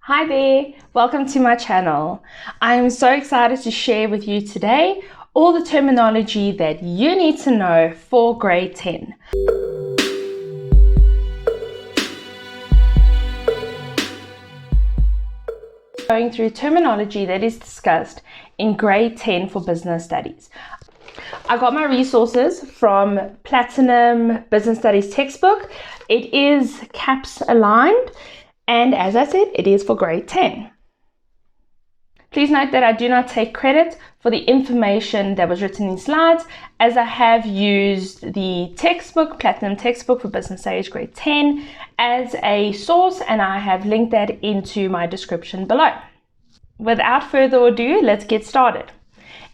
Hi there, welcome to my channel. I'm so excited to share with you today all the terminology that you need to know for grade 10. Going through terminology that is discussed in grade 10 for business studies. I got my resources from Platinum Business Studies textbook. It is CAPS aligned. And as I said, it is for grade 10. Please note that I do not take credit for the information that was written in slides, as I have used the textbook, Platinum textbook for business studies grade 10, as a source, and I have linked that into my description below. Without further ado, let's get started.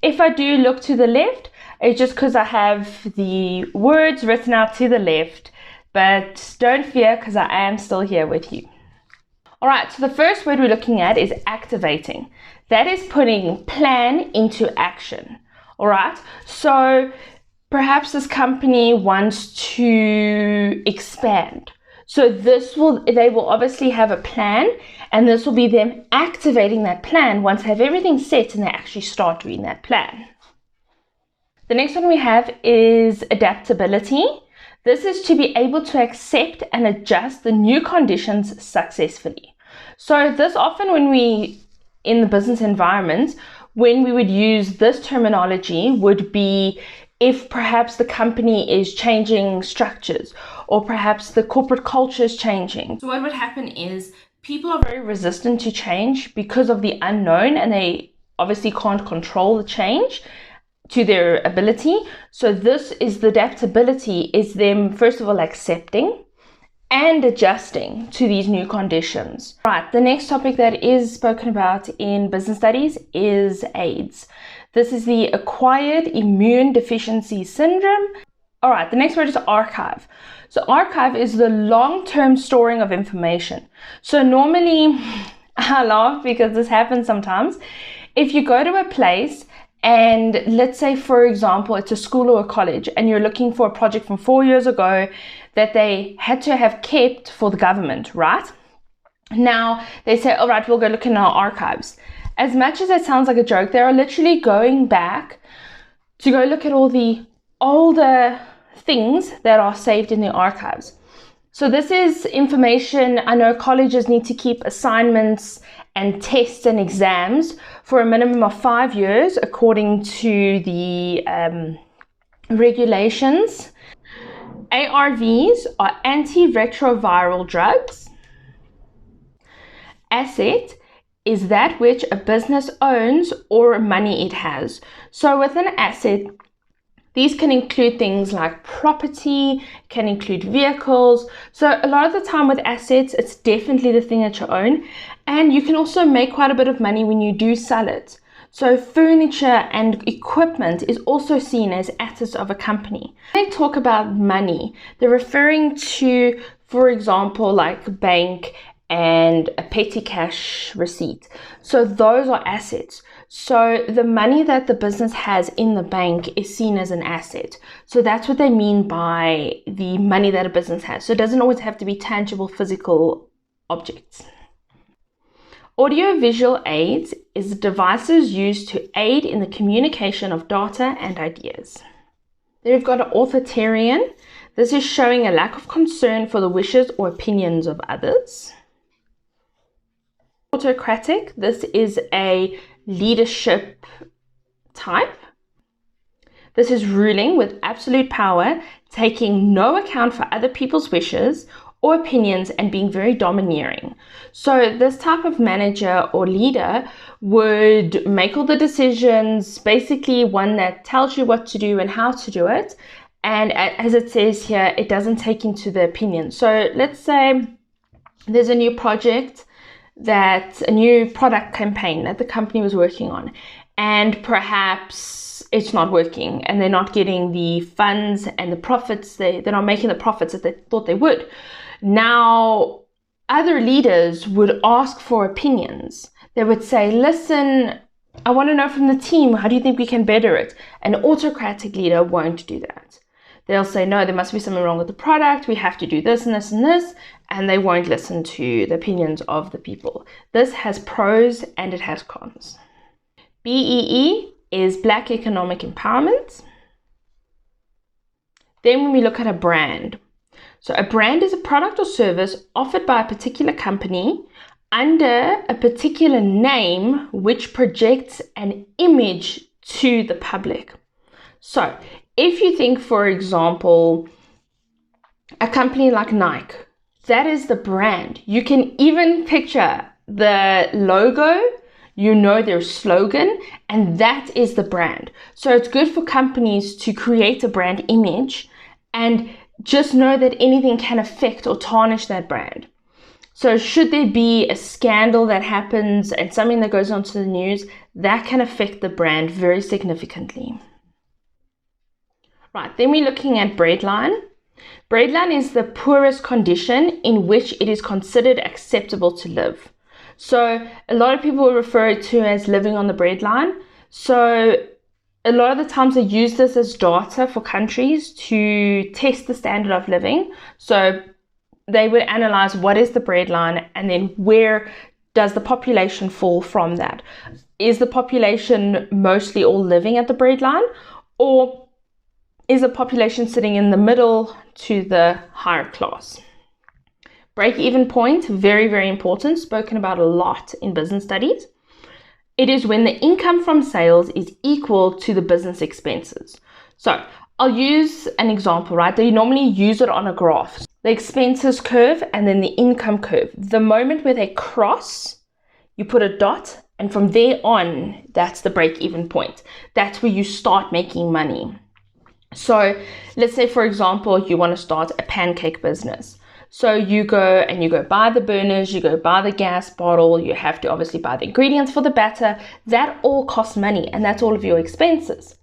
If I do look to the left, it's just because I have the words written out to the left, but don't fear because I am still here with you. All right, so the first word we're looking at is activating. That is putting plan into action. All right, so perhaps this company wants to expand. So they will obviously have a plan, and this will be them activating that plan once they have everything set and they actually start doing that plan. The next one we have is adaptability. This is to be able to accept and adjust the new conditions successfully. So this often in the business environment, when we would use this terminology would be if perhaps the company is changing structures or perhaps the corporate culture is changing. So what would happen is people are very resistant to change because of the unknown, and they obviously can't control the change to their ability. So this is the adaptability, is them first of all accepting and adjusting to these new conditions. Right, the next topic that is spoken about in business studies is AIDS. This is the acquired immune deficiency syndrome. All right, the next word is archive. So archive is the long-term storing of information. So normally, I laugh because this happens sometimes. If you go to a place and let's say, for example, it's a school or a college and you're looking for a project from 4 years ago that they had to have kept for the government, right? Now they say, all right, we'll go look in our archives. As much as that sounds like a joke, they are literally going back to go look at all the older things that are saved in the archives. So this is information. I know colleges need to keep assignments and tests and exams for a minimum of 5 years according to the regulations. ARVs are antiretroviral drugs. Asset is that which a business owns or money it has. So with an asset, these can include things like property, can include vehicles. So a lot of the time with assets, it's definitely the thing that you own. And you can also make quite a bit of money when you do sell it. So furniture and equipment is also seen as assets of a company. When they talk about money, they're referring to, for example, like bank and a petty cash receipt. So those are assets. So the money that the business has in the bank is seen as an asset. So that's what they mean by the money that a business has. So it doesn't always have to be tangible physical objects. Audiovisual aids is devices used to aid in the communication of data and ideas. Then we've got an authoritarian. This is showing a lack of concern for the wishes or opinions of others. Autocratic, this is a leadership type. This is ruling with absolute power, taking no account for other people's wishes or opinions and being very domineering. So this type of manager or leader would make all the decisions, basically one that tells you what to do and how to do it. And as it says here, it doesn't take into the opinion. So let's say there's a new project, a new product campaign that the company was working on, and perhaps it's not working and they're not getting the funds and the profits, they're not making the profits that they thought they would. Now, other leaders would ask for opinions. They would say, listen, I want to know from the team, how do you think we can better it? An autocratic leader won't do that. They'll say, no, there must be something wrong with the product. We have to do this and this and this. And they won't listen to the opinions of the people. This has pros and it has cons. BEE is Black Economic Empowerment. Then when we look at a brand. So a brand is a product or service offered by a particular company under a particular name which projects an image to the public. So if you think, for example, a company like Nike, that is the brand. You can even picture the logo, you know, their slogan, and that is the brand. So it's good for companies to create a brand image and just know that anything can affect or tarnish that brand. So should there be a scandal that happens and something that goes onto the news, that can affect the brand very significantly. Right, then we're looking at breadline. Breadline is the poorest condition in which it is considered acceptable to live. So a lot of people refer it to as living on the breadline. So a lot of the times they use this as data for countries to test the standard of living. So they would analyze what is the breadline and then where does the population fall from that. Is the population mostly all living at the breadline, or is the population sitting in the middle to the higher class? Break-even point, very, very important, spoken about a lot in business studies. It is when the income from sales is equal to the business expenses. So I'll use an example, right? They normally use it on a graph. The expenses curve and then the income curve. The moment where they cross, you put a dot, and from there on, that's the break-even point. That's where you start making money. So let's say, for example, you want to start a pancake business. So you go buy the burners, you go buy the gas bottle, you have to obviously buy the ingredients for the batter. That all costs money, and that's all of your expenses.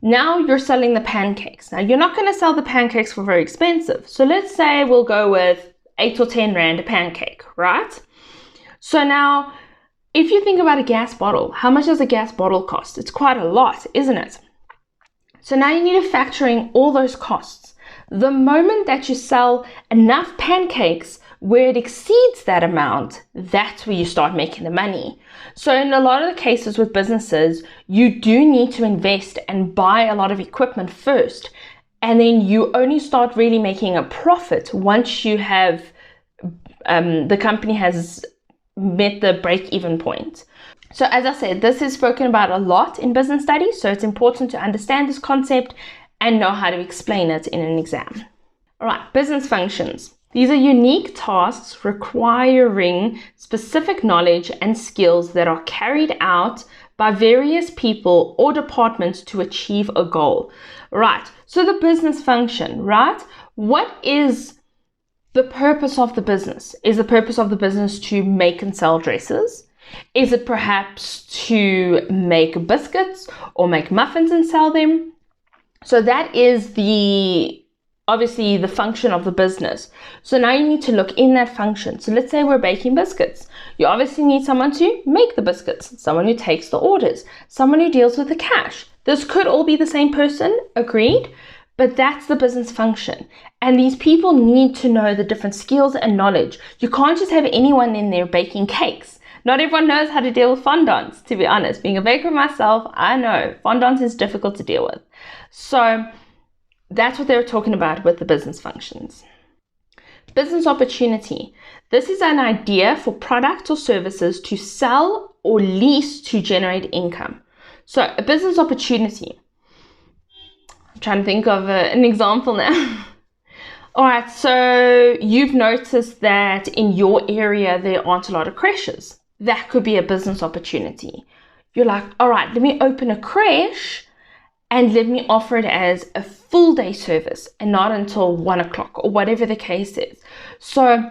Now you're selling the pancakes. Now you're not going to sell the pancakes for very expensive. So let's say we'll go with 8 or 10 Rand a pancake, right? So now if you think about a gas bottle, how much does a gas bottle cost? It's quite a lot, isn't it? So now you need to factor in all those costs. The moment that you sell enough pancakes where it exceeds that amount, that's where you start making the money. So in a lot of the cases with businesses, you do need to invest and buy a lot of equipment first. And then you only start really making a profit once you have, the company has met the break-even point. So as I said, this is spoken about a lot in business studies. So it's important to understand this concept and know how to explain it in an exam. All right, business functions. These are unique tasks requiring specific knowledge and skills that are carried out by various people or departments to achieve a goal. Right, so the business function, right? What is the purpose of the business? Is the purpose of the business to make and sell dresses? Is it perhaps to make biscuits or make muffins and sell them? So that is obviously the function of the business. So now you need to look in that function. So let's say we're baking biscuits. You obviously need someone to make the biscuits, someone who takes the orders, someone who deals with the cash. This could all be the same person, agreed, but that's the business function. And these people need to know the different skills and knowledge. You can't just have anyone in there baking cakes. Not everyone knows how to deal with fondants, to be honest. Being a baker myself, I know fondants is difficult to deal with. So that's what they're talking about with the business functions. Business opportunity. This is an idea for products or services to sell or lease to generate income. So a business opportunity. I'm trying to think of an example now. All right, so you've noticed that in your area there aren't a lot of creches. That could be a business opportunity. You're like, all right, let me open a creche and let me offer it as a full day service and not until 1 o'clock or whatever the case is. So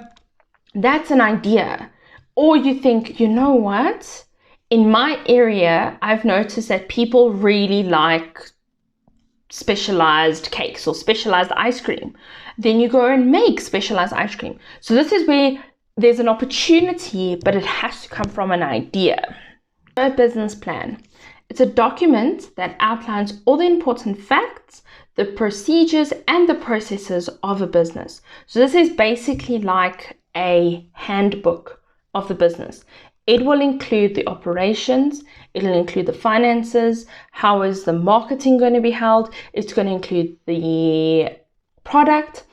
that's an idea. Or you think, you know what? In my area, I've noticed that people really like specialized cakes or specialized ice cream. Then you go and make specialized ice cream. So this is where there's an opportunity, but it has to come from an idea. A business plan. It's a document that outlines all the important facts, the the procedures and the processes of a business. So this is basically like a handbook of the business. It will include the operations, it'll include the finances, how is the marketing going to be held, it's going to include the product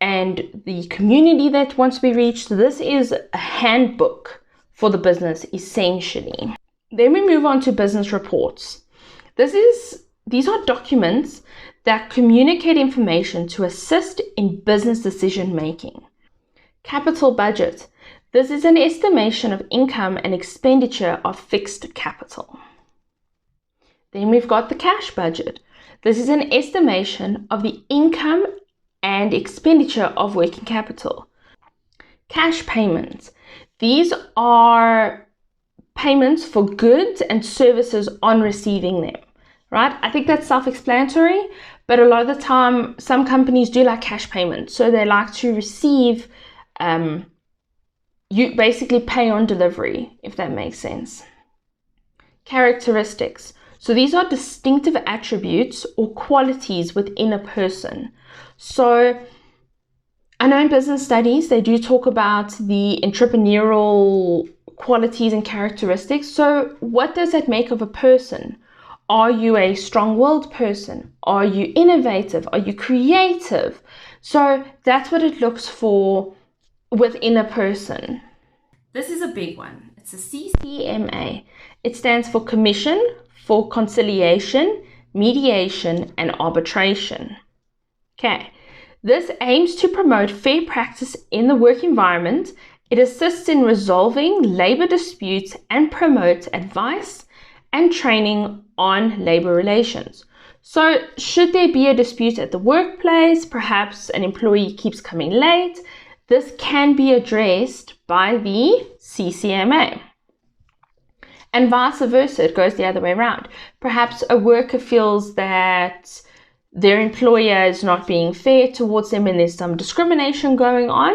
and the community that wants to be reached. So this is a handbook for the business essentially. Then we move on to business reports. These are documents that communicate information to assist in business decision making. Capital budget. This is an estimation of income and expenditure of fixed capital. Then we've got the cash budget. This is an estimation of the income and expenditure of working capital. Cash payments. These are payments for goods and services on receiving them, right? I think that's self-explanatory, but a lot of the time, some companies do like cash payments. So they like to receive, you basically pay on delivery, if that makes sense. Characteristics. So these are distinctive attributes or qualities within a person. So I know in business studies, they do talk about the entrepreneurial qualities and characteristics. So what does that make of a person? Are you a strong-willed person? Are you innovative? Are you creative? So that's what it looks for within a person. This is a big one. It's a CCMA. It stands for Commission for Conciliation, Mediation, and Arbitration. Okay. This aims to promote fair practice in the work environment. It assists in resolving labor disputes and promotes advice and training on labor relations. So should there be a dispute at the workplace, perhaps an employee keeps coming late, this can be addressed by the CCMA. And vice versa, it goes the other way around. Perhaps a worker feels that their employer is not being fair towards them and there's some discrimination going on,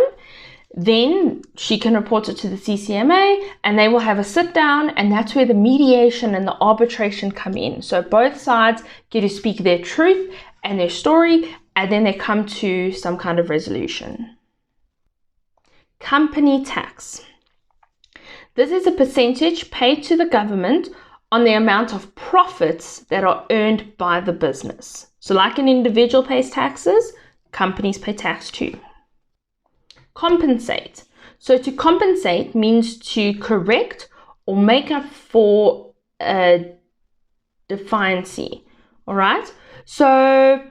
then she can report it to the CCMA and they will have a sit down, and that's where the mediation and the arbitration come in. So both sides get to speak their truth and their story, and then they come to some kind of resolution. Company tax. This is a percentage paid to the government on the amount of profits that are earned by the business. So like an individual pays taxes, companies pay tax too. Compensate. So to compensate means to correct or make up for a deficiency. All right. So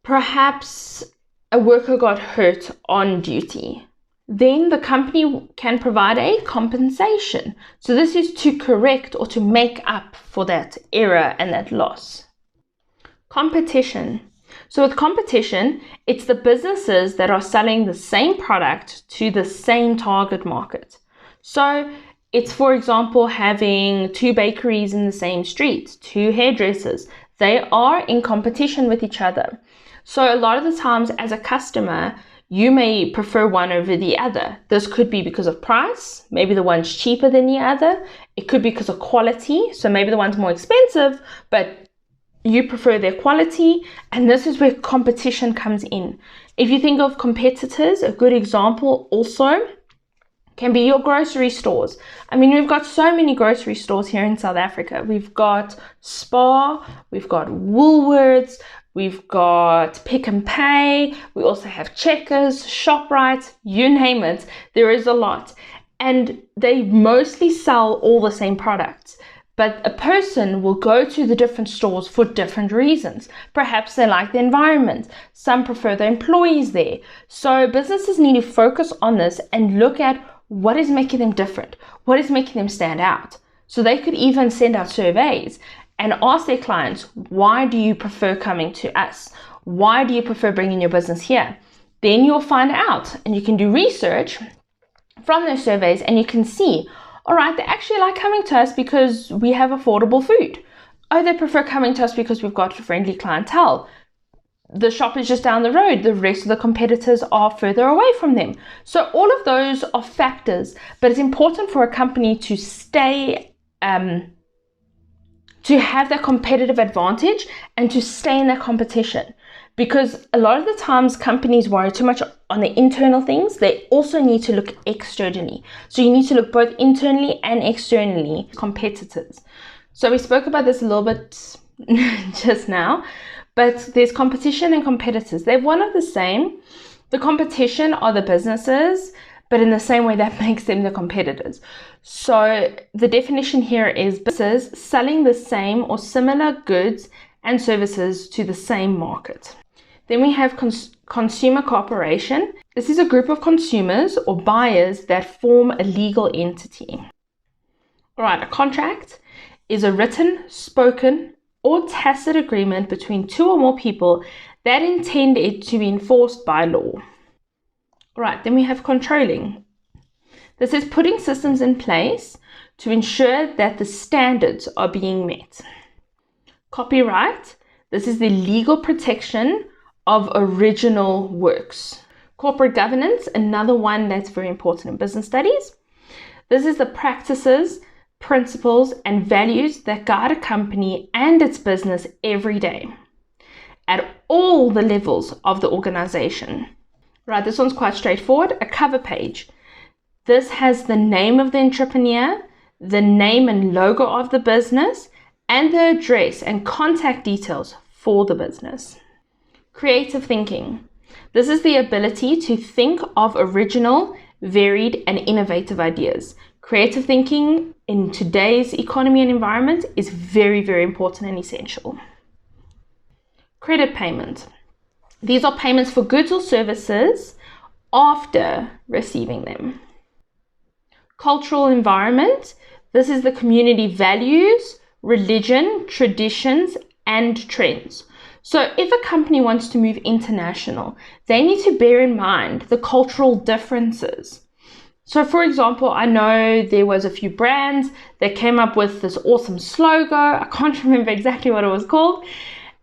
perhaps a worker got hurt on duty. Then the company can provide a compensation. So this is to correct or to make up for that error and that loss. Competition. So with competition, it's the businesses that are selling the same product to the same target market. So it's, for example, having two bakeries in the same street, two hairdressers. They are in competition with each other. So a lot of the times as a customer, you may prefer one over the other. This could be because of price. Maybe the one's cheaper than the other. It could be because of quality. So maybe the one's more expensive, but you prefer their quality. And this is where competition comes in. If you think of competitors, a good example also can be your grocery stores. I mean, we've got so many grocery stores here in South Africa. We've got Spar, we've got Woolworths, we've got Pick n Pay, we also have Checkers, ShopRite, you name it. There is a lot. And they mostly sell all the same products. But a person will go to the different stores for different reasons. Perhaps they like the environment. Some prefer the employees there. So businesses need to focus on this and look at what is making them different, what is making them stand out. So they could even send out surveys and ask their clients, why do you prefer coming to us? Why do you prefer bringing your business here? Then you'll find out, and you can do research from those surveys, and you can see, all right, they actually like coming to us because we have affordable food. Oh, they prefer coming to us because we've got friendly clientele. The shop is just down the road. The rest of the competitors are further away from them. So all of those are factors, but it's important for a company to stay to have that competitive advantage and to stay in that competition. Because a lot of the times companies worry too much on the internal things, they also need to look externally. So you need to look both internally and externally, competitors. So we spoke about this a little bit just now, but there's competition and competitors. They're one of the same. The competition are the businesses, but in the same way that makes them the competitors. So the definition here is businesses selling the same or similar goods and services to the same market. Then we have consumer cooperation. This is a group of consumers or buyers that form a legal entity. All right, a contract is a written, spoken, or tacit agreement between two or more people that intend it to be enforced by law. All right, then we have controlling. This is putting systems in place to ensure that the standards are being met. Copyright. This is the legal protection of original works. Corporate governance, another one that's very important in business studies. This is the practices, principles, and values that guide a company and its business every day at all the levels of the organization. Right, this one's quite straightforward. A cover page. This has the name of the entrepreneur, the name and logo of the business, and the address and contact details for the business. Creative thinking. This is the ability to think of original, varied, and innovative ideas. Creative thinking in today's economy and environment is very, very important and essential. Credit payment. These are payments for goods or services after receiving them. Cultural environment. This is the community values, religion, traditions, and trends. So if a company wants to move international, they need to bear in mind the cultural differences. So for example, I know there was a few brands that came up with this awesome slogan. I can't remember exactly what it was called.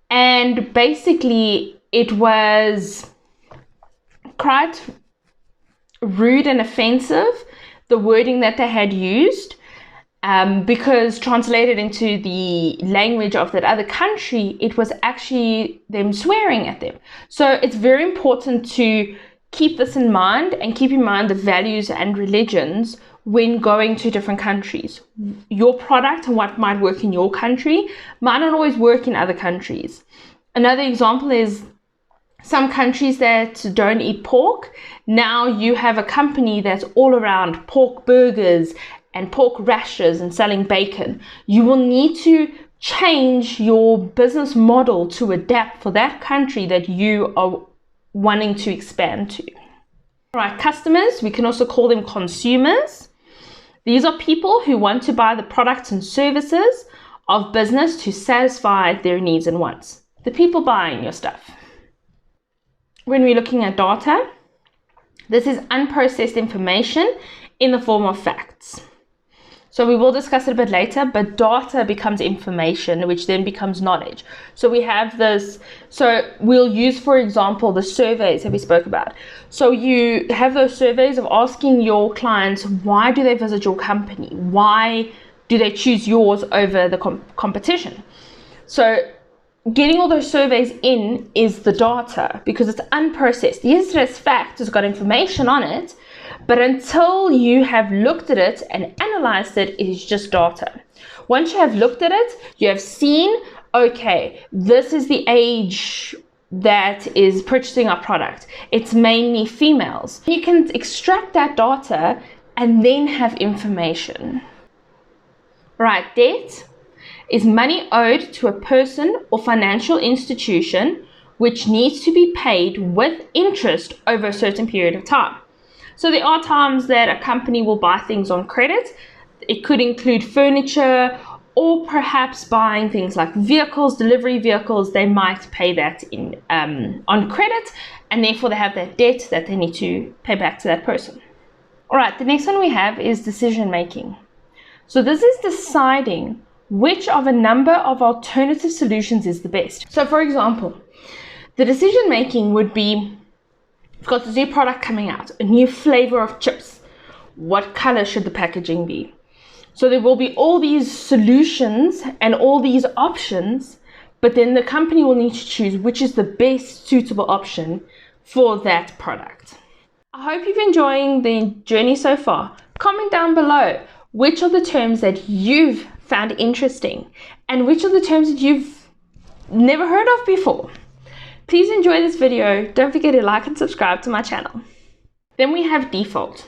And basically it was quite rude and offensive, the wording that they had used. Because translated into the language of that other country, it was actually them swearing at them. So it's very important to keep this in mind and keep in mind the values and religions when going to different countries. Your product and what might work in your country might not always work in other countries. Another example is some countries that don't eat pork. Now you have a company that's all around pork burgers and pork rashers and selling bacon. You will need to change your business model to adapt for that country that you are wanting to expand to. All right, customers, we can also call them consumers. These are people who want to buy the products and services of business to satisfy their needs and wants. The people buying your stuff. When we're looking at data, this is unprocessed information in the form of facts. So we will discuss it a bit later, but data becomes information, which then becomes knowledge. So we have this, so we'll use, for example, the surveys that we spoke about. So you have those surveys of asking your clients, why do they visit your company? Why do they choose yours over the competition? So getting all those surveys in is the data, because it's unprocessed. Yes, it is fact, it's got information on it, but until you have looked at it and analyzed it, it is just data. Once you have looked at it, you have seen, okay, this is the age that is purchasing our product. It's mainly females. You can extract that data and then have information. Right, debt is money owed to a person or financial institution which needs to be paid with interest over a certain period of time. So there are times that a company will buy things on credit. It could include furniture or perhaps buying things like vehicles, delivery vehicles. They might pay that in on credit, and therefore they have that debt that they need to pay back to that person. All right, the next one we have is decision making. So this is deciding which of a number of alternative solutions is the best. So for example, the decision making would be, we've got this new product coming out, a new flavor of chips. What color should the packaging be? So there will be all these solutions and all these options, but then the company will need to choose which is the best suitable option for that product. I hope you've enjoying the journey so far. Comment down below which are the terms that you've found interesting and which are the terms that you've never heard of before. Please enjoy this video. Don't forget to like and subscribe to my channel. Then we have default.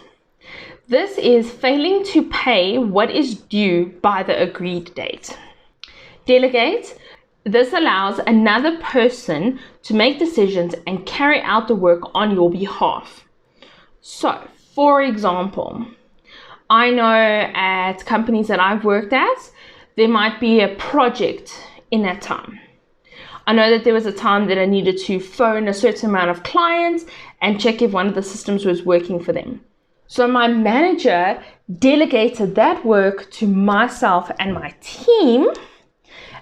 This is failing to pay what is due by the agreed date. Delegate. This allows another person to make decisions and carry out the work on your behalf. So, for example, I know at companies that I've worked at, there might be a project in that time. I know that there was a time that I needed to phone a certain amount of clients and check if one of the systems was working for them. So my manager delegated that work to myself and my team,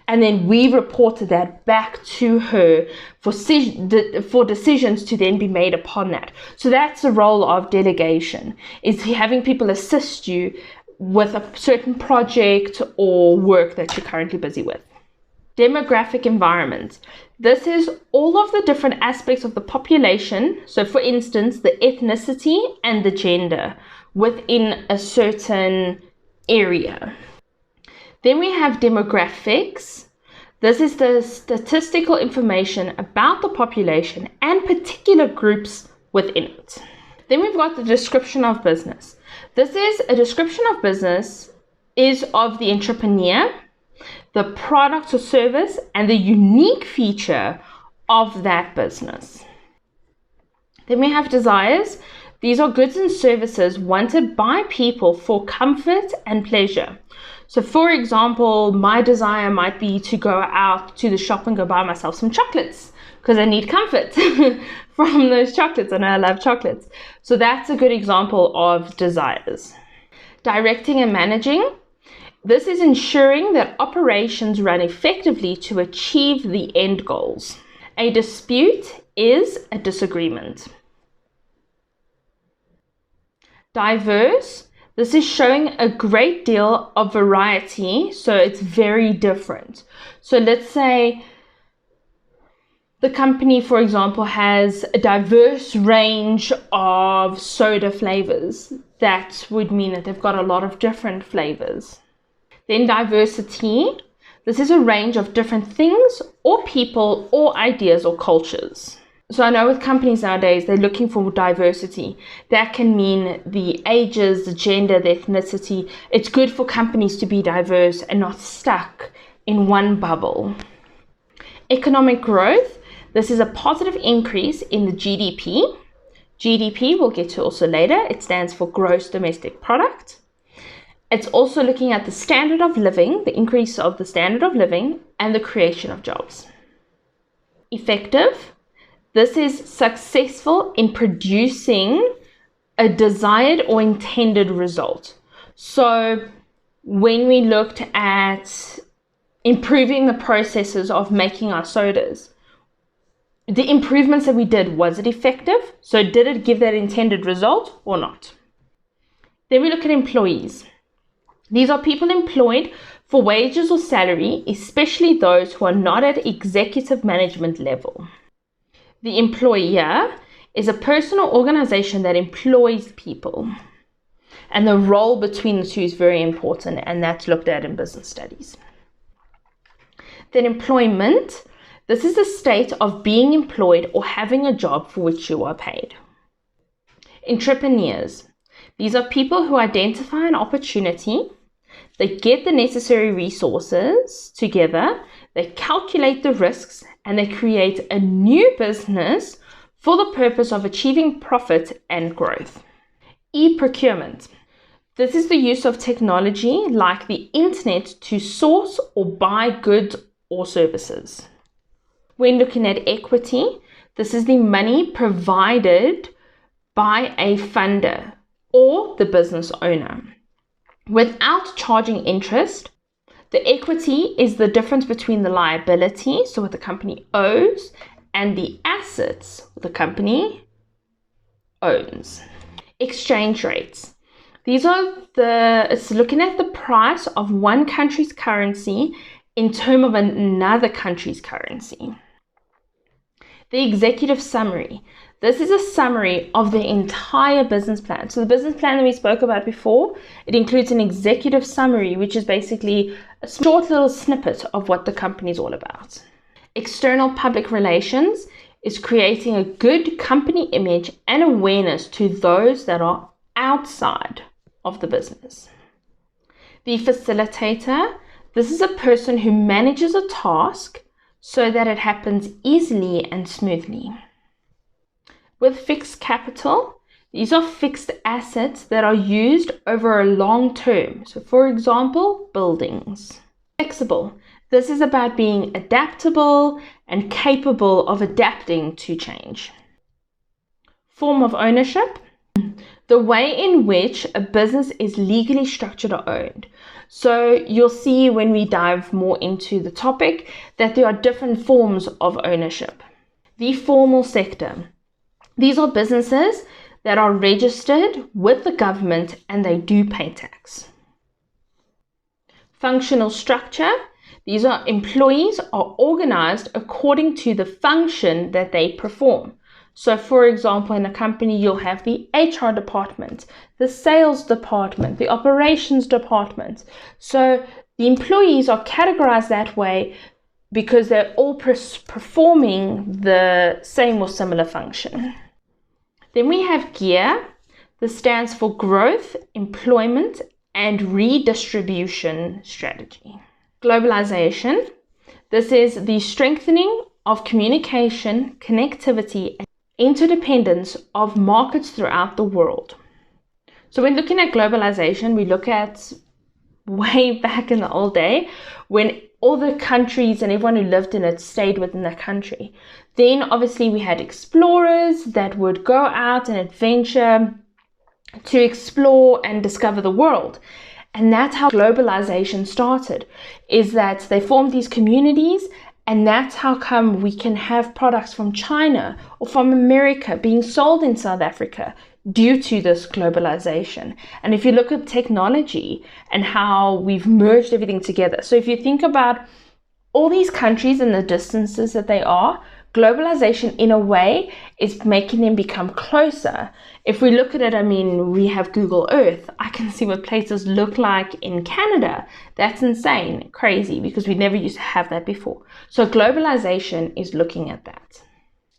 and then we reported that back to her for decisions to then be made upon that. So that's the role of delegation, is having people assist you with a certain project or work that you're currently busy with. Demographic environment. This is all of the different aspects of the population. So for instance, the ethnicity and the gender within a certain area. Then we have demographics. This is the statistical information about the population and particular groups within it. Then we've got the description of business. This is a description of business is of the entrepreneur, the product or service, and the unique feature of that business. Then we have desires. These are goods and services wanted by people for comfort and pleasure. So for example, my desire might be to go out to the shop and go buy myself some chocolates because I need comfort from those chocolates. I know I love chocolates. So that's a good example of desires. Directing and managing. This is ensuring that operations run effectively to achieve the end goals. A dispute is a disagreement. Diverse. This is showing a great deal of variety, so it's very different. So let's say the company, for example, has a diverse range of soda flavors. That would mean that they've got a lot of different flavors. Then diversity. This is a range of different things or people or ideas or cultures. So I know with companies nowadays, they're looking for diversity. That can mean the ages, the gender, the ethnicity. It's good for companies to be diverse and not stuck in one bubble. Economic growth. This is a positive increase in the GDP. GDP we'll get to also later. It stands for Gross Domestic Product. It's also looking at the standard of living, the increase of the standard of living, and the creation of jobs. Effective. This is successful in producing a desired or intended result. So when we looked at improving the processes of making our sodas, the improvements that we did, was it effective? So did it give that intended result or not? Then we look at employees. These are people employed for wages or salary, especially those who are not at executive management level. The employer is a person or organization that employs people. And the role between the two is very important, and that's looked at in business studies. Then employment. This is a state of being employed or having a job for which you are paid. Entrepreneurs. These are people who identify an opportunity. They get the necessary resources together. They calculate the risks and they create a new business for the purpose of achieving profit and growth. E-procurement. This is the use of technology like the internet to source or buy goods or services. When looking at equity, this is the money provided by a funder or the business owner without charging interest. The equity is the difference between the liability, so what the company owes, and the assets the company owns. Exchange rates. It's looking at the price of one country's currency in terms of another country's currency. The executive summary. This is a summary of the entire business plan. So the business plan that we spoke about before, it includes an executive summary, which is basically a short little snippet of what the company is all about. External public relations is creating a good company image and awareness to those that are outside of the business. The facilitator, this is a person who manages a task so that it happens easily and smoothly. With fixed capital, these are fixed assets that are used over a long term. So for example, buildings. Flexible. This is about being adaptable and capable of adapting to change. Form of ownership. The way in which a business is legally structured or owned. So you'll see when we dive more into the topic that there are different forms of ownership. The formal sector. These are businesses that are registered with the government and they do pay tax. Functional structure. These are employees are organized according to the function that they perform. So for example, in a company, you'll have the HR department, the sales department, the operations department. So the employees are categorized that way because they're all performing the same or similar function. Then we have GEAR. This stands for Growth, Employment, and Redistribution Strategy. Globalization. This is the strengthening of communication, connectivity, and interdependence of markets throughout the world. So when looking at globalization, we look at way back in the old day when all the countries and everyone who lived in it stayed within the country. Then obviously we had explorers that would go out and adventure to explore and discover the world. And that's how globalization started, is that they formed these communities, and that's how come we can have products from China or from America being sold in South Africa due to this globalization. And if you look at technology and how we've merged everything together. So if you think about all these countries and the distances that they are, globalization in a way is making them become closer. If we look at it, I mean, we have Google Earth. I can see what places look like in Canada. That's insane, crazy, because we never used to have that before. So globalization is looking at that.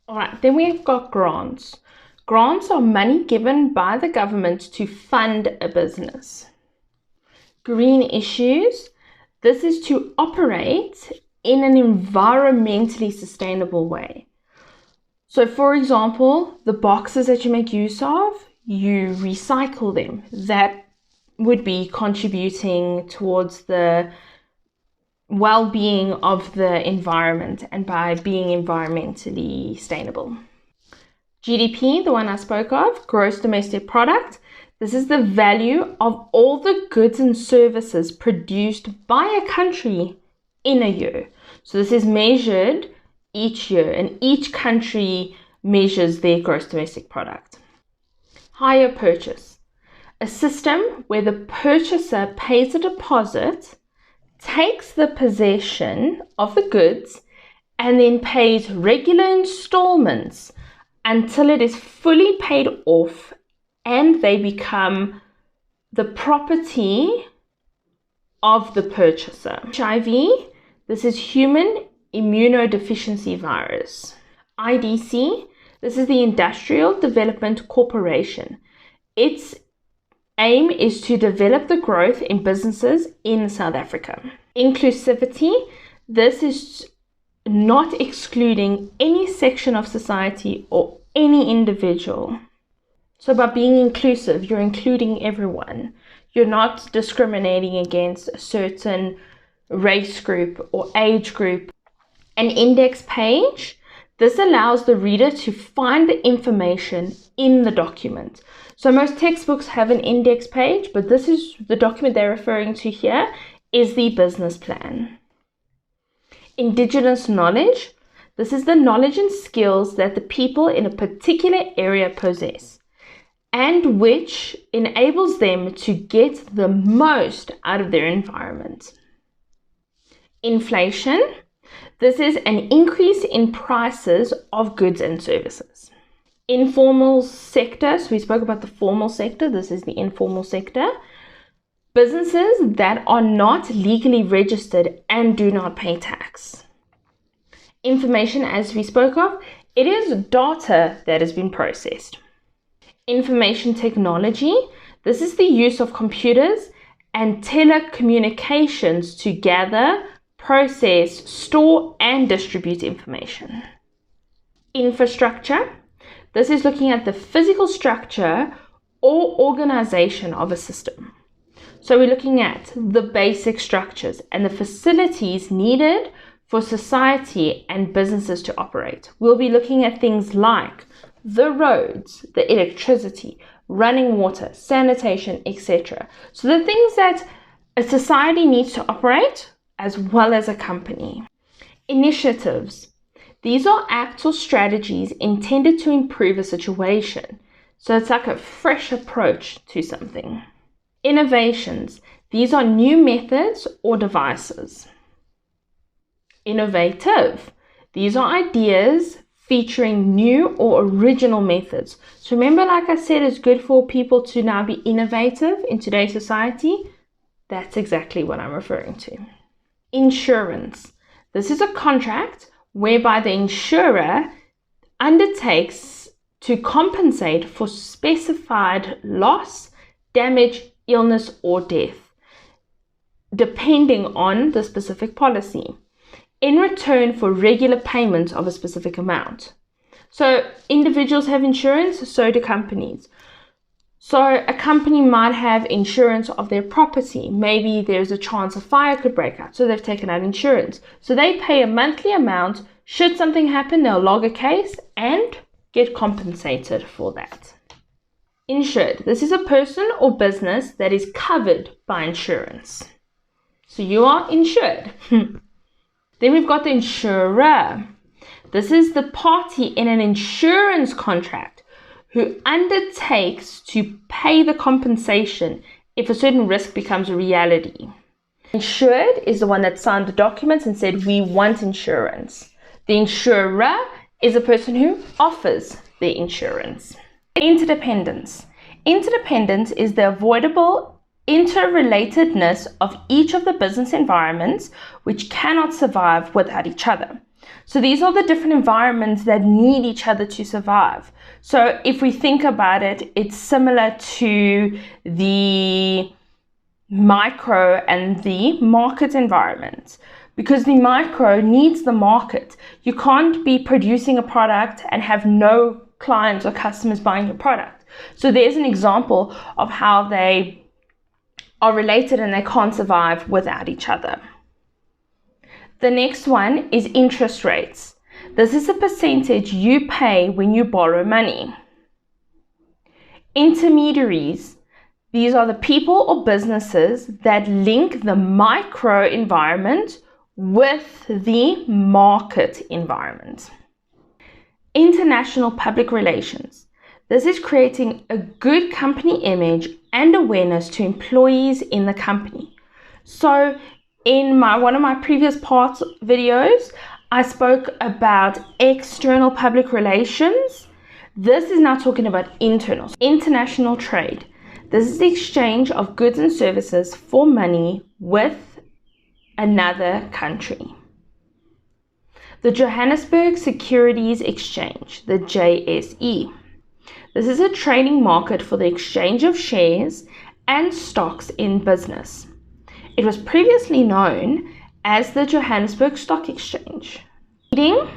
All right, then we've got grants. Grants are money given by the government to fund a business. Green issues. This is to operate in an environmentally sustainable way. So for example, the boxes that you make use of, you recycle them. That would be contributing towards the well-being of the environment and by being environmentally sustainable. GDP, the one I spoke of, gross domestic product. This is the value of all the goods and services produced by a country in a year. So this is measured each year, and each country measures their gross domestic product. Hire purchase. A system where the purchaser pays a deposit, takes the possession of the goods, and then pays regular installments until it is fully paid off and they become the property of the purchaser. HIV, this is human immunodeficiency virus. IDC, this is the Industrial Development Corporation. Its aim is to develop the growth in businesses in South Africa. Inclusivity, this is not excluding any section of society or any individual. So by being inclusive, you're including everyone. You're not discriminating against a certain race group or age group. An index page, this allows the reader to find the information in the document. So most textbooks have an index page, but this is the document they're referring to here is the business plan. Indigenous knowledge, this is the knowledge and skills that the people in a particular area possess. and which enables them to get the most out of their environment. Inflation. This is an increase in prices of goods and services. Informal sector, so we spoke about the formal sector, this is the informal sector. Businesses that are not legally registered and do not pay tax. Information, as we spoke of, it is data that has been processed. Information technology, this is the use of computers and telecommunications to gather, process, store, and distribute information. Infrastructure, this is looking at the physical structure or organization of a system. So we're looking at the basic structures and the facilities needed for society and businesses to operate. We'll be looking at things like the roads, the electricity, running water, sanitation, etc. So the things that a society needs to operate as well as a company. Initiatives. These are acts or strategies intended to improve a situation. So it's like a fresh approach to something. Innovations. These are new methods or devices. Innovative. These are ideas featuring new or original methods. So remember, like I said, it's good for people to now be innovative in today's society. That's exactly what I'm referring to. Insurance. This is a contract whereby the insurer undertakes to compensate for specified loss, damage, illness, or death, depending on the specific policy, in return for regular payments of a specific amount. So individuals have insurance, so do companies. So a company might have insurance of their property. Maybe there's a chance a fire could break out, so they've taken out insurance. So they pay a monthly amount. Should something happen, they'll log a case and get compensated for that. Insured. This is a person or business that is covered by insurance. So you are insured. Then we've got the insurer. This is the party in an insurance contract who undertakes to pay the compensation if a certain risk becomes a reality. Insured is the one that signed the documents and said, we want insurance. The insurer is a person who offers the insurance. Interdependence. Interdependence is the avoidable interrelatedness of each of the business environments which cannot survive without each other. So these are the different environments that need each other to survive. So if we think about it, it's similar to the micro and the market environment, because the micro needs the market. You can't be producing a product and have no clients or customers buying your product. So there's an example of how they are related and they can't survive without each other. The next one is interest rates. This is a percentage you pay when you borrow money. Intermediaries. These are the people or businesses that link the micro environment with the market environment. International public relations. This is creating a good company image and awareness to employees in the company. So in one of my previous parts videos, I spoke about external public relations. This is now talking about internal. International trade. This is the exchange of goods and services for money with another country. The Johannesburg Securities Exchange, the JSE. This is a trading market for the exchange of shares and stocks in business. It was previously known as the Johannesburg Stock Exchange. Leading.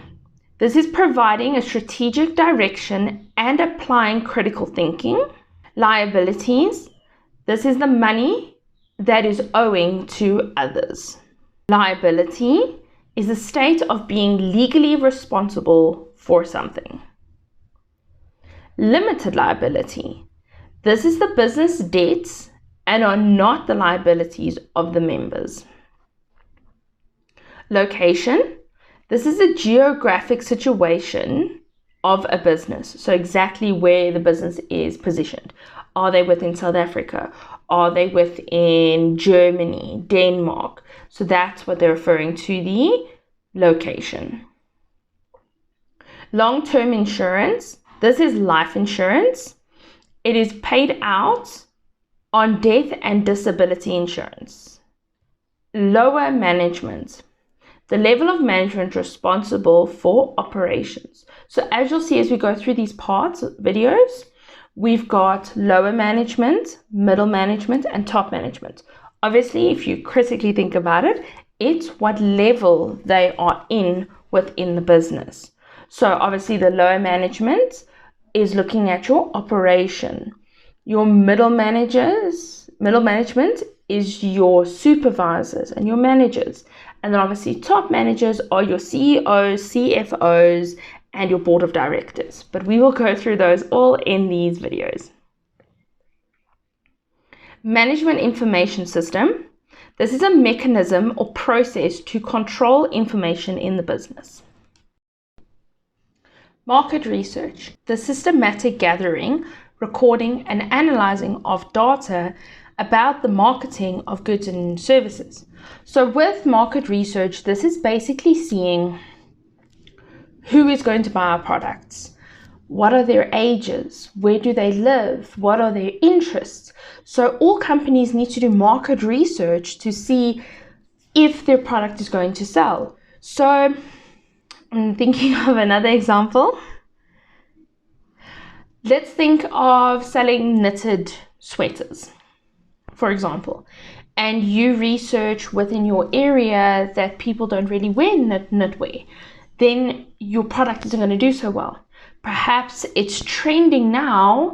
This is providing a strategic direction and applying critical thinking. Liabilities. This is the money that is owing to others. Liability is the state of being legally responsible for something. Limited liability. This is the business debts and are not the liabilities of the members. Location. This is a geographic situation of a business. So exactly where the business is positioned. Are they within South Africa? Are they within Germany, Denmark? So that's what they're referring to, the location. Long-term insurance. This is life insurance. It is paid out on death and disability insurance. Lower management. The level of management responsible for operations. So as you'll see as we go through these parts, videos, we've got lower management, middle management, and top management. Obviously, if you critically think about it, it's what level they are in within the business. So obviously the lower management is looking at your operation. Your middle management is your supervisors and your managers. And then obviously top managers are your CEOs, CFOs, and your board of directors. But we will go through those all in these videos. Management information system. This is a mechanism or process to control information in the business. Market research. The systematic gathering, recording, and analyzing of data about the marketing of goods and services. So with market research, this is basically seeing who is going to buy our products, what are their ages, where do they live, what are their interests. So all companies need to do market research to see if their product is going to sell. So I'm thinking of another example. Let's think of selling knitted sweaters, for example, and you research within your area that people don't really wear knitwear, then your product isn't going to do so well. Perhaps it's trending now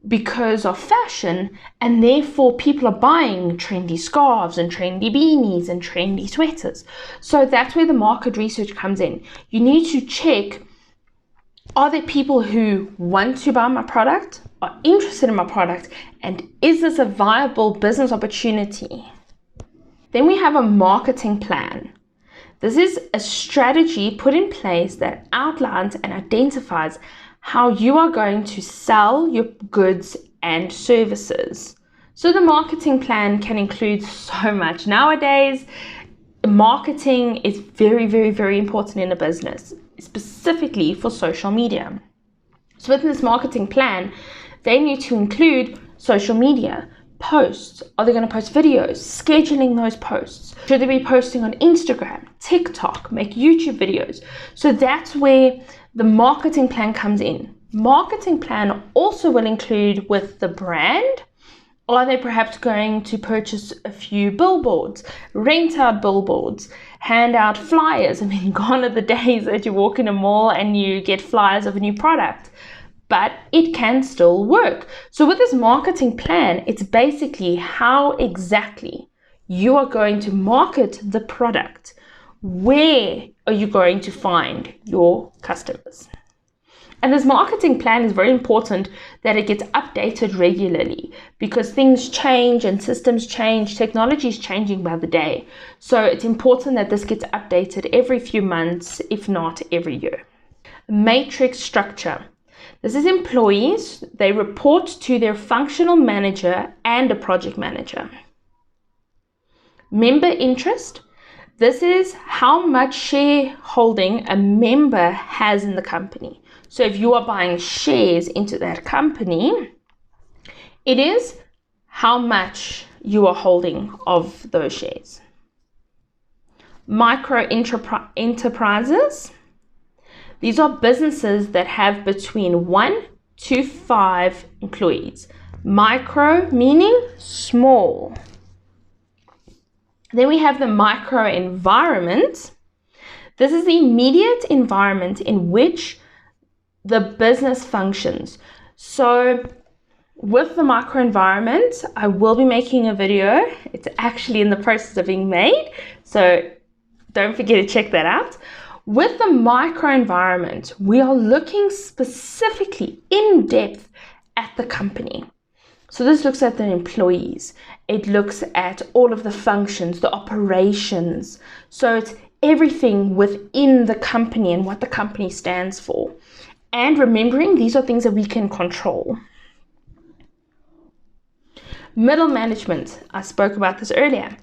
because of fashion, and therefore people are buying trendy scarves and trendy beanies and trendy sweaters. So that's where the market research comes in. You need to check, are there people who want to buy my product, are interested in my product, and is this a viable business opportunity? Then we have a marketing plan. This is a strategy put in place that outlines and identifies how you are going to sell your goods and services. So the marketing plan can include so much. Nowadays, marketing is very, very, very important in a business, specifically for social media. So within this marketing plan, they need to include social media, posts. Are they going to post videos? Scheduling those posts. Should they be posting on Instagram, TikTok, make YouTube videos? So that's where the marketing plan comes in. Marketing plan also will include with the brand. Are they perhaps going to purchase a few billboards, rent out billboards, hand out flyers? I mean, gone are the days that you walk in a mall and you get flyers of a new product. But it can still work. So with this marketing plan, it's basically how exactly you are going to market the product. Where are you going to find your customers? And this marketing plan is very important that it gets updated regularly, because things change and systems change, technology is changing by the day. So it's important that this gets updated every few months, if not every year. Matrix structure. This is employees. They report to their functional manager and a project manager. Member interest. This is how much shareholding a member has in the company. So if you are buying shares into that company, it is how much you are holding of those shares. Micro enterprises. These are businesses that have between 1 to 5 employees. Micro meaning small. Then we have the micro environment. This is the immediate environment in which the business functions. So with the micro environment, I will be making a video. It's actually in the process of being made, so don't forget to check that out. With the microenvironment, we are looking specifically in depth at the company. So this looks at the employees. It looks at all of the functions, the operations. So it's everything within the company and what the company stands for. And remembering, these are things that we can control. Middle management, I spoke about this earlier.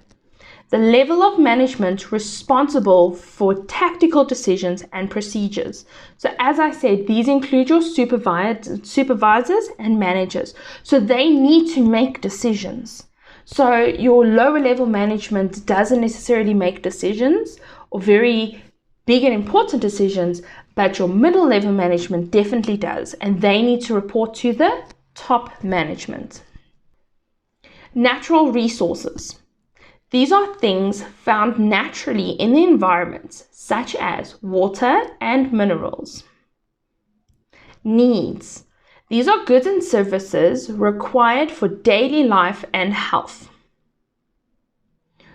The level of management responsible for tactical decisions and procedures. So as I said, these include your supervisors and managers. So they need to make decisions. So your lower level management doesn't necessarily make decisions or very big and important decisions, but your middle level management definitely does, and they need to report to the top management. Natural resources. These are things found naturally in the environment, such as water and minerals. Needs. These are goods and services required for daily life and health.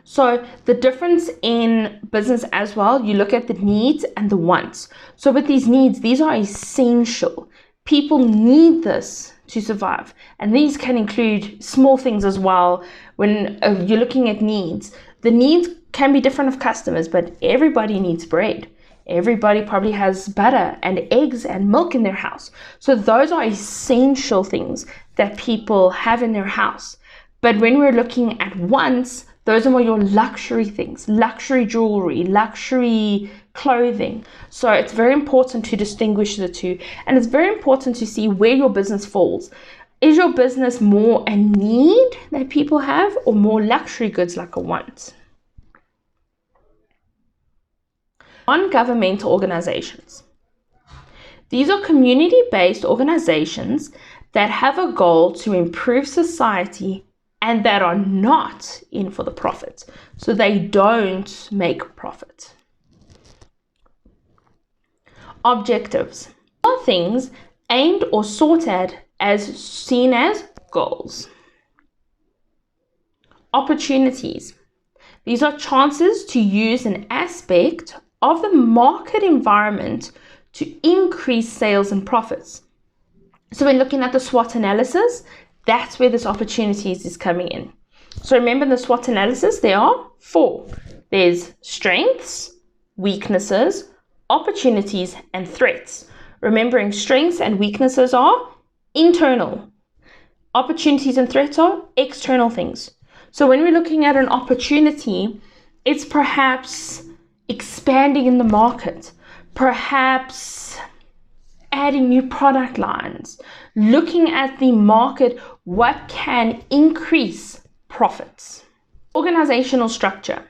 So the difference in business as well, you look at the needs and the wants. So with these needs, these are essential. People need this to survive. And these can include small things as well. When you're looking at needs, the needs can be different of customers, but everybody needs bread. Everybody probably has butter and eggs and milk in their house. So those are essential things that people have in their house. But when we're looking at wants, those are more your luxury things, luxury jewelry, luxury clothing. So it's very important to distinguish the two. And it's very important to see where your business falls. Is your business more a need that people have or more luxury goods like a want? Non-governmental organizations. These are community-based organizations that have a goal to improve society and that are not in for the profit. So they don't make profit. Objectives are things aimed or sought at as seen as goals. Opportunities. These are chances to use an aspect of the market environment to increase sales and profits. So when looking at the SWOT analysis, that's where this opportunities is coming in. So remember, in the SWOT analysis, there are 4. There's strengths, weaknesses, opportunities, and threats. Remembering strengths and weaknesses are internal. Opportunities and threats are external things. So when we're looking at an opportunity, it's perhaps expanding in the market, perhaps adding new product lines, looking at the market, what can increase profits. Organizational structure.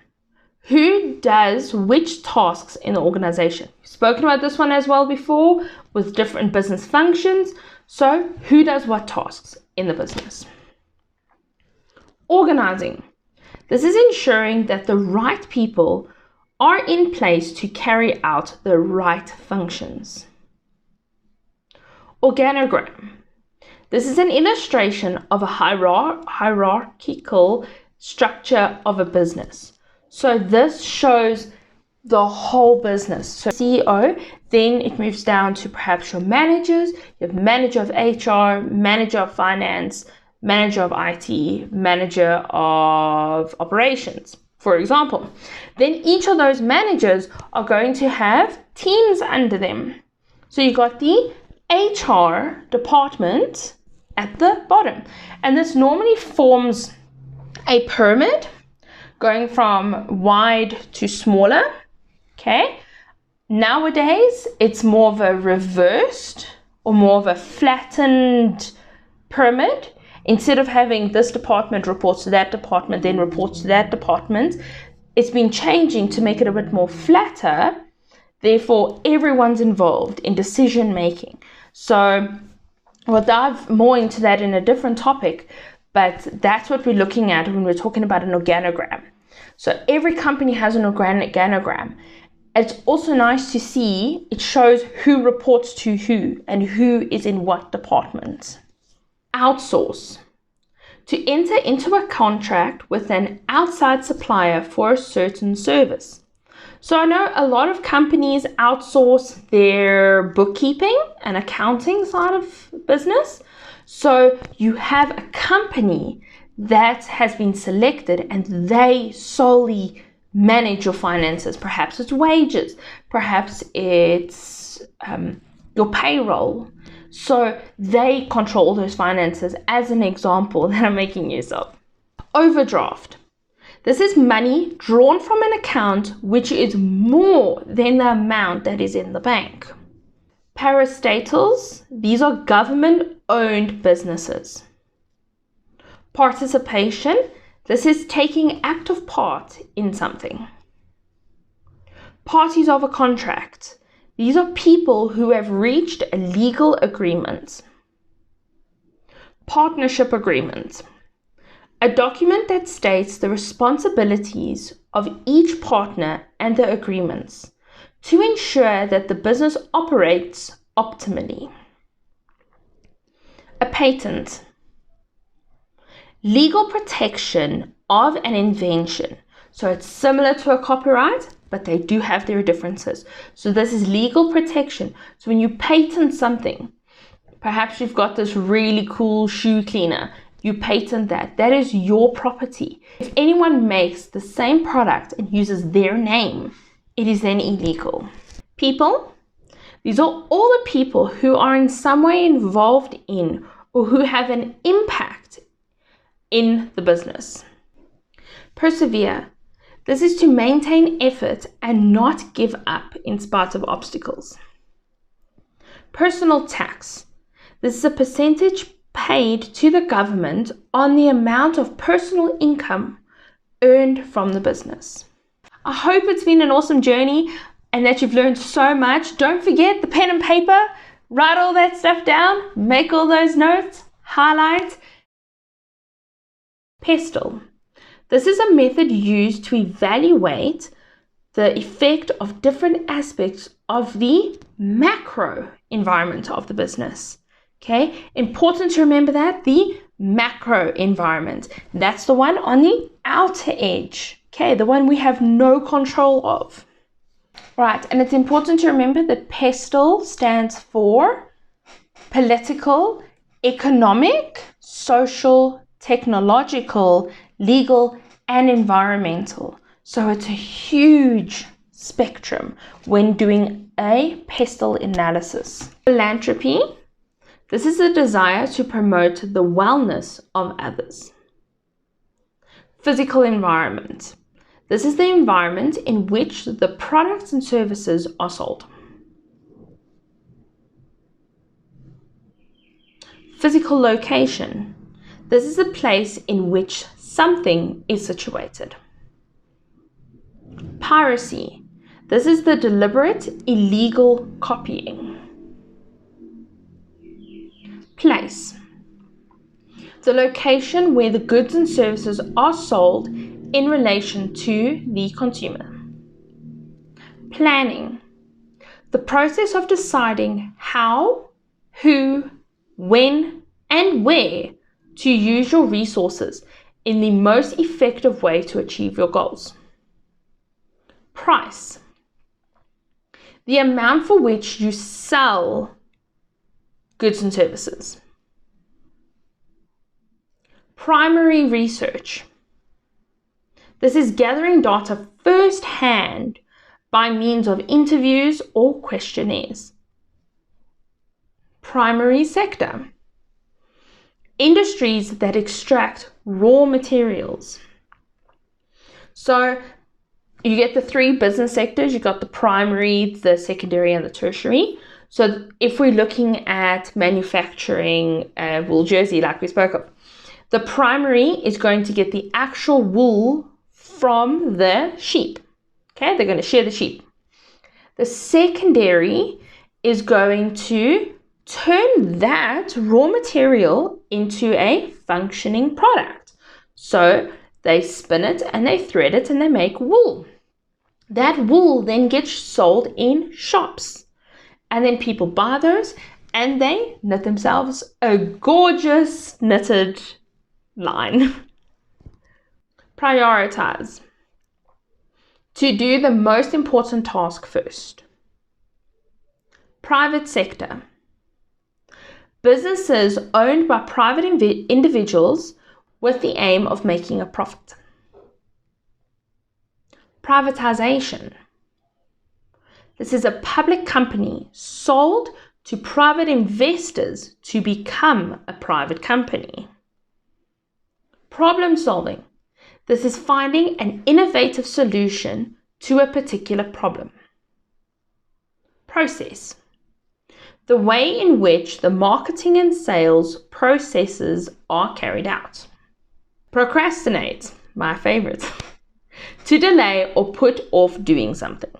Who does which tasks in the organization? We've spoken about this one as well before with different business functions. So who does what tasks in the business? Organizing. This is ensuring that the right people are in place to carry out the right functions. Organogram. This is an illustration of a hierarchical structure of a business. So this shows the whole business. So CEO, then it moves down to perhaps your managers. You have manager of HR, manager of finance, manager of IT, manager of operations, for example. Then each of those managers are going to have teams under them. So you got the HR department at the bottom, and this normally forms a pyramid going from wide to smaller. Okay, nowadays it's more of a reversed or more of a flattened pyramid. Instead of having this department reports to that department, then reports to that department, it's been changing to make it a bit more flatter. Therefore, everyone's involved in decision making. So we'll dive more into that in a different topic, but that's what we're looking at when we're talking about an organogram. So every company has an organogram. It's also nice to see it shows who reports to who and who is in what department. Outsource. To enter into a contract with an outside supplier for a certain service. So I know a lot of companies outsource their bookkeeping and accounting side of business. So you have a company that has been selected and they solely manage your finances. Perhaps it's wages, perhaps it's your payroll. So they control those finances, as an example that I'm making use of. Overdraft. This is money drawn from an account which is more than the amount that is in the bank. Parastatals, these are government-owned businesses. Participation, this is taking active part in something. Parties of a contract, these are people who have reached a legal agreement. Partnership agreement, a document that states the responsibilities of each partner and the agreements to ensure that the business operates optimally. A patent, legal protection of an invention. So it's similar to a copyright, but they do have their differences. So this is legal protection. So when you patent something, perhaps you've got this really cool shoe cleaner, you patent that. That is your property. If anyone makes the same product and uses their name, it is then illegal. People, these are all the people who are in some way involved in or who have an impact in the business. Persevere. This is to maintain effort and not give up in spite of obstacles. Personal tax. This is a percentage paid to the government on the amount of personal income earned from the business. I hope it's been an awesome journey and that you've learned so much. Don't forget the pen and paper, write all that stuff down, make all those notes, highlight. Pestle. This is a method used to evaluate the effect of different aspects of the macro environment of the business. Okay, important to remember that, the macro environment. That's the one on the outer edge. Okay, the one we have no control of. Right, and it's important to remember that PESTLE stands for political, economic, social, technological, legal, and environmental. So it's a huge spectrum when doing a PESTLE analysis. Philanthropy. This is a desire to promote the wellness of others. Physical environment. This is the environment in which the products and services are sold. Physical location. This is a place in which something is situated. Piracy. This is the deliberate, illegal copying. Place. The location where the goods and services are sold in relation to the consumer. Planning. The process of deciding how, who, when, and where to use your resources in the most effective way to achieve your goals. Price. The amount for which you sell goods and services. Primary research. This is gathering data firsthand by means of interviews or questionnaires. Primary sector. Industries that extract raw materials. So you get the three business sectors. You've got the primary, the secondary, and the tertiary. So if we're looking at manufacturing wool jersey, like we spoke of, the primary is going to get the actual wool from the sheep. Okay, they're going to shear the sheep. The secondary is going to turn that raw material into a functioning product. So they spin it and they thread it and they make wool. That wool then gets sold in shops. And then people buy those and they knit themselves a gorgeous knitted line. Prioritize. To do the most important task first. Private sector. Businesses owned by private individuals with the aim of making a profit. Privatization. This is a public company sold to private investors to become a private company. Problem solving. This is finding an innovative solution to a particular problem. Process. The way in which the marketing and sales processes are carried out. Procrastinate, my favorite. To delay or put off doing something.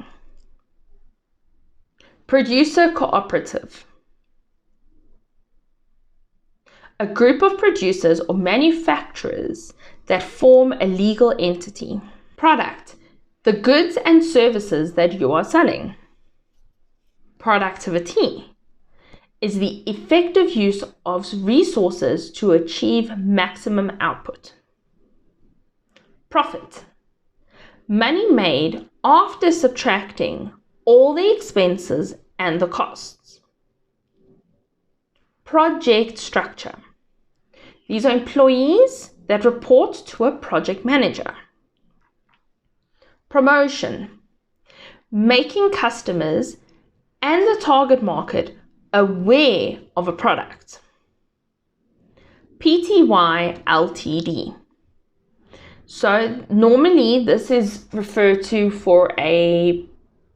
Producer cooperative. A group of producers or manufacturers that form a legal entity. Product. The goods and services that you are selling. Productivity is the effective use of resources to achieve maximum output. Profit. Money made after subtracting all the expenses and the costs. Project structure. These are employees that report to a project manager. Promotion. Making customers and the target market aware of a product. PTY Ltd. So normally this is referred to for a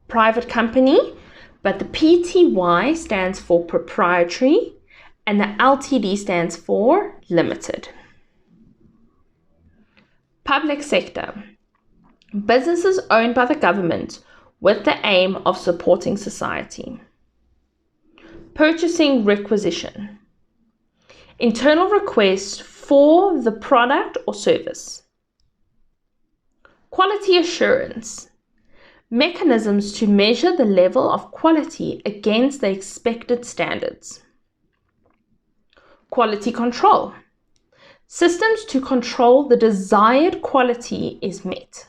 private company, but the PTY stands for proprietary and the Ltd stands for limited. Public sector. Businesses owned by the government with the aim of supporting society. Purchasing requisition. Internal request for the product or service. Quality assurance. Mechanisms to measure the level of quality against the expected standards. Quality control. Systems to control the desired quality is met.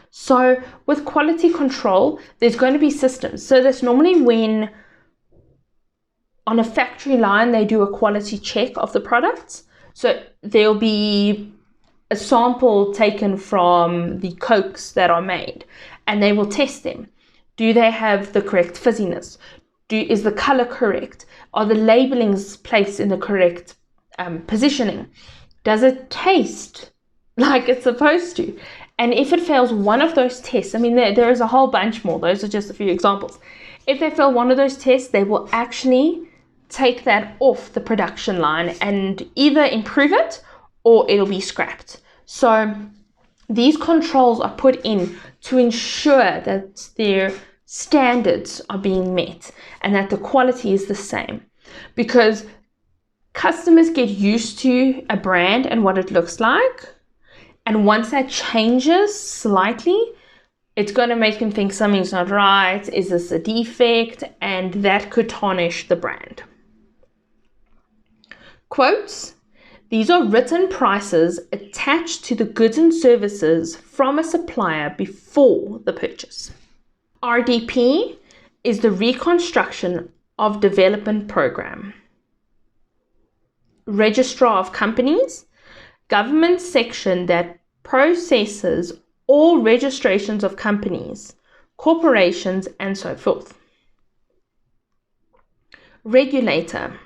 So with quality control, there's going to be systems. So that's normally when on a factory line, they do a quality check of the products. So there'll be a sample taken from the Cokes that are made and they will test them. Do they have the correct fizziness? Is the color correct? Are the labelings placed in the correct positioning? Does it taste like it's supposed to? And if it fails one of those tests, I mean, there is a whole bunch more. Those are just a few examples. If they fail one of those tests, they will actually take that off the production line and either improve it or it'll be scrapped. So these controls are put in to ensure that their standards are being met and that the quality is the same, because customers get used to a brand and what it looks like. And once that changes slightly, it's going to make them think something's not right. Is this a defect? And that could tarnish the brand. Quotes. These are written prices attached to the goods and services from a supplier before the purchase. RDP is the Reconstruction of Development Program. Registrar of Companies, government section that processes all registrations of companies, corporations, and so forth. Regulator.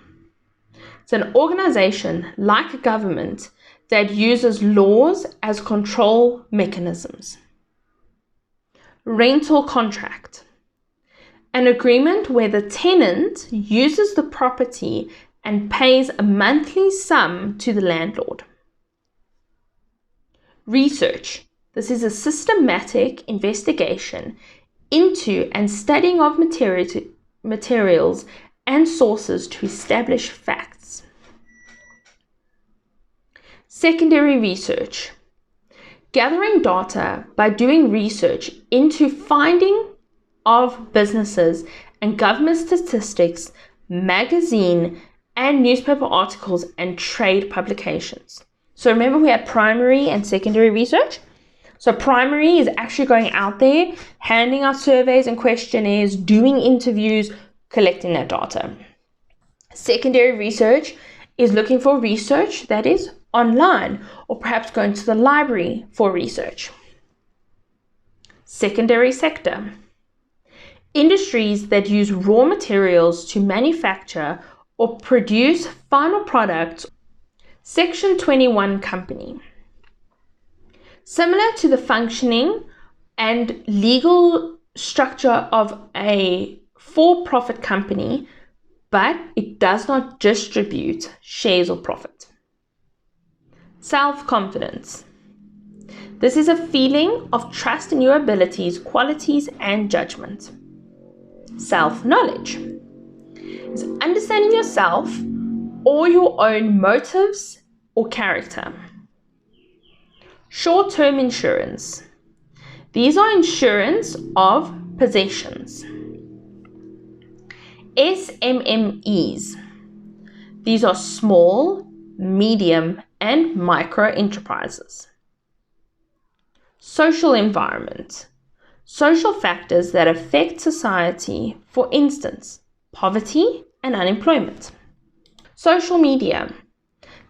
It's an organization like a government that uses laws as control mechanisms. Rental contract. An agreement where the tenant uses the property and pays a monthly sum to the landlord. Research. This is a systematic investigation into and studying of materials and sources to establish facts. Secondary research. Gathering data by doing research into finding of businesses and government statistics, magazine and newspaper articles and trade publications. So remember, we had primary and secondary research. So primary is actually going out there, handing out surveys and questionnaires, doing interviews, collecting that data. Secondary research is looking for research that is online, or perhaps going to the library for research. Secondary sector Industries that use raw materials to manufacture or produce final products. Section 21 company. Similar to the functioning and legal structure of a for-profit company, but it does not distribute shares or profit. Self-confidence. This is a feeling of trust in your abilities, qualities, and judgment. Self-knowledge is understanding yourself or your own motives or character. Short-term insurance. These are insurance of possessions. SMMEs. These are small, medium, and micro enterprises. Social environment. Social factors that affect society, for instance, poverty and unemployment. Social media.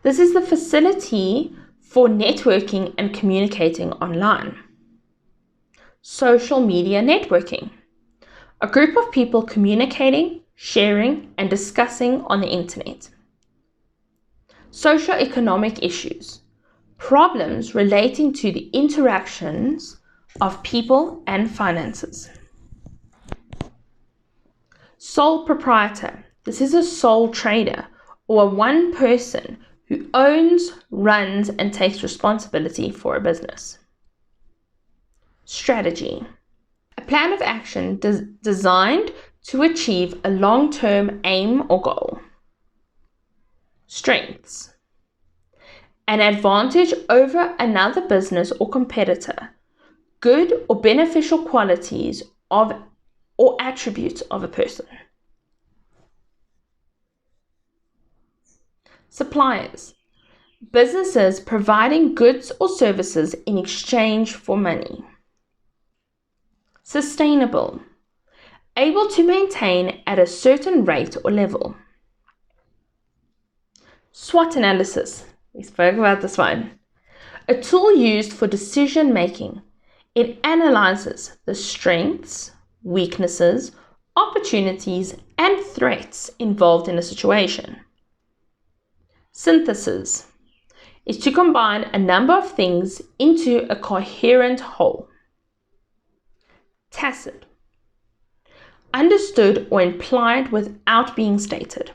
This is the facility for networking and communicating online. Social media networking. A group of people communicating, sharing, and discussing on the internet. Socioeconomic issues. Problems relating to the interactions of people and finances. Sole proprietor. This is a sole trader or one person who owns, runs, and takes responsibility for a business. Strategy. A plan of action designed to achieve a long-term aim or goal. Strengths. An advantage over another business or competitor. Good or beneficial qualities of or attributes of a person. Suppliers. Businesses providing goods or services in exchange for money. Sustainable. Able to maintain at a certain rate or level. SWOT analysis. We spoke about this one. A tool used for decision making. It analyzes the strengths, weaknesses, opportunities, and threats involved in a situation. Synthesis is to combine a number of things into a coherent whole. Tacit. Understood or implied without being stated.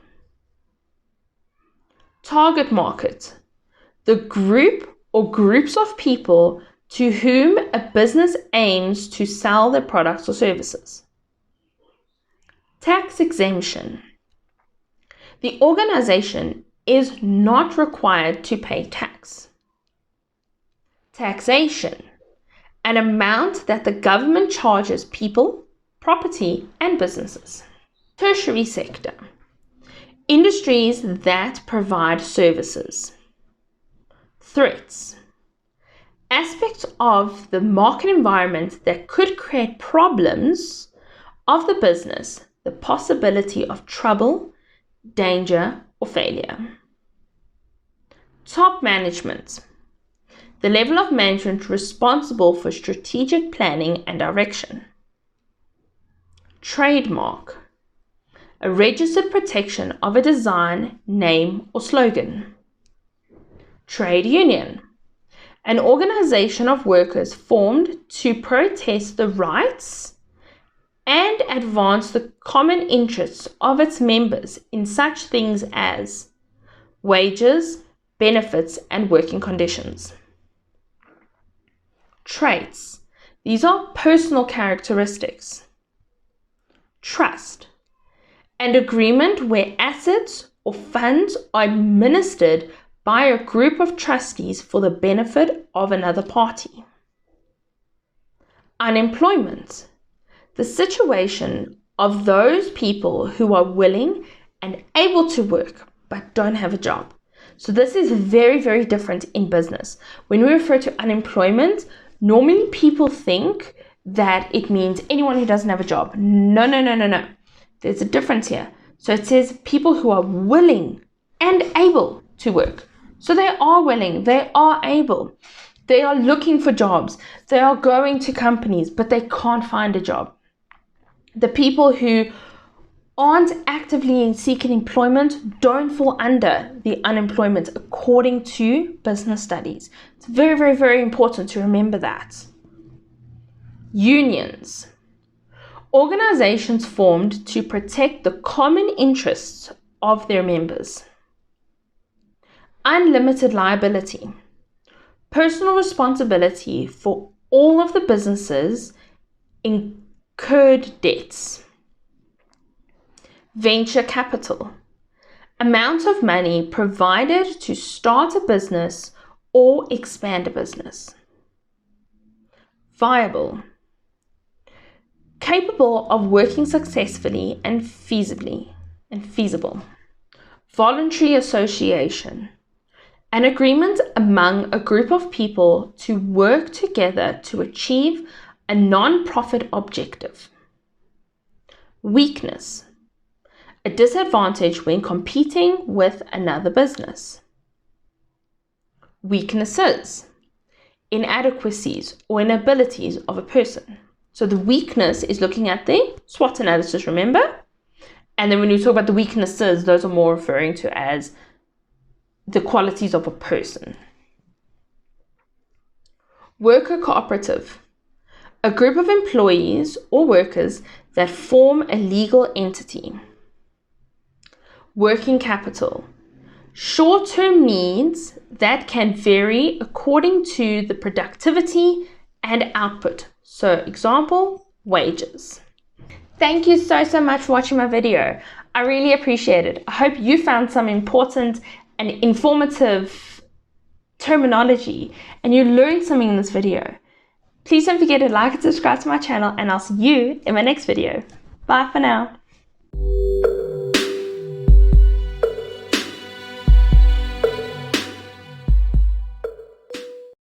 Target market. The group or groups of people to whom a business aims to sell their products or services. Tax exemption. The organization is not required to pay tax. Taxation. An amount that the government charges people, property, and businesses. Tertiary sector. Industries that provide services. Threats. Aspects of the market environment that could create problems of the business, the possibility of trouble, danger, or failure. Top management. The level of management responsible for strategic planning and direction. Trademark. A registered protection of a design, name, or slogan. Trade union. An organization of workers formed to protest the rights and advance the common interests of its members in such things as wages, benefits, and working conditions. Traits. These are personal characteristics. Trust. An agreement where assets or funds are administered by a group of trustees for the benefit of another party. Unemployment. The situation of those people who are willing and able to work but don't have a job. So this is very, very different in business. When we refer to unemployment, normally people think that it means anyone who doesn't have a job. No. There's a difference here. So it says people who are willing and able to work. So they are willing, they are able, they are looking for jobs, they are going to companies, but they can't find a job. The people who aren't actively seeking employment don't fall under the unemployment according to business studies. It's very, very, very important to remember that. Unions. Organizations formed to protect the common interests of their members. Unlimited liability. Personal responsibility for all of the businesses incurred debts. Venture capital. Amount of money provided to start a business or expand a business. Viable. Capable of working successfully and feasibly and feasible. Voluntary association. An agreement among a group of people to work together to achieve a non-profit objective. Weakness. A disadvantage when competing with another business. Weaknesses. Inadequacies or inabilities of a person. So the weakness is looking at the SWOT analysis, remember? And then when you talk about the weaknesses, those are more referring to as the qualities of a person. Worker cooperative. A group of employees or workers that form a legal entity. Working capital. Short-term needs that can vary according to the productivity and output. So example, wages. Thank you so much for watching my video. I really appreciate it. I hope you found some important and informative terminology and you learned something in this video. Please don't forget to like and subscribe to my channel, and I'll see you in my next video. Bye for now.